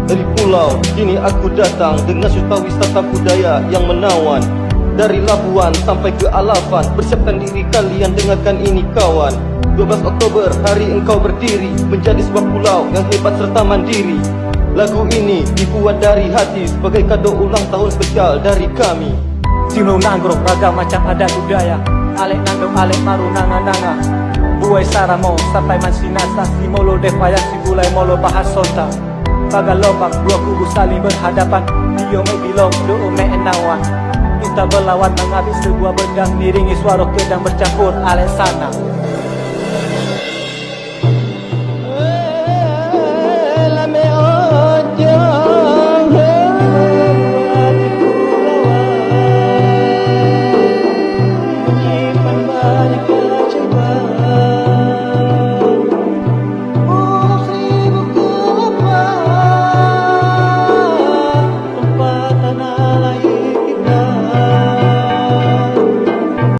dari pulau. Kini aku datang dengan suta wisata budaya yang menawan. Dari Labuan sampai ke Alapan, persiapkan diri kalian, dengarkan ini kawan. 12 Oktober hari engkau berdiri menjadi sebuah pulau yang hebat serta mandiri. Lagu ini dibuat dari hati sebagai kado ulang tahun spesial dari kami. Simlo nanggro ragam macam adat budaya, alek nanggro alek maru nanga-nanga, buai saramo sampai mansinasa, simolo devaya sibulai molo bahas sonta. Bagal lobak dua kubu saling berhadapan, dio me bilong do me enawan. Kita berlawan menghabis sebuah pedang, diringi suara kedang bercampur alek sana.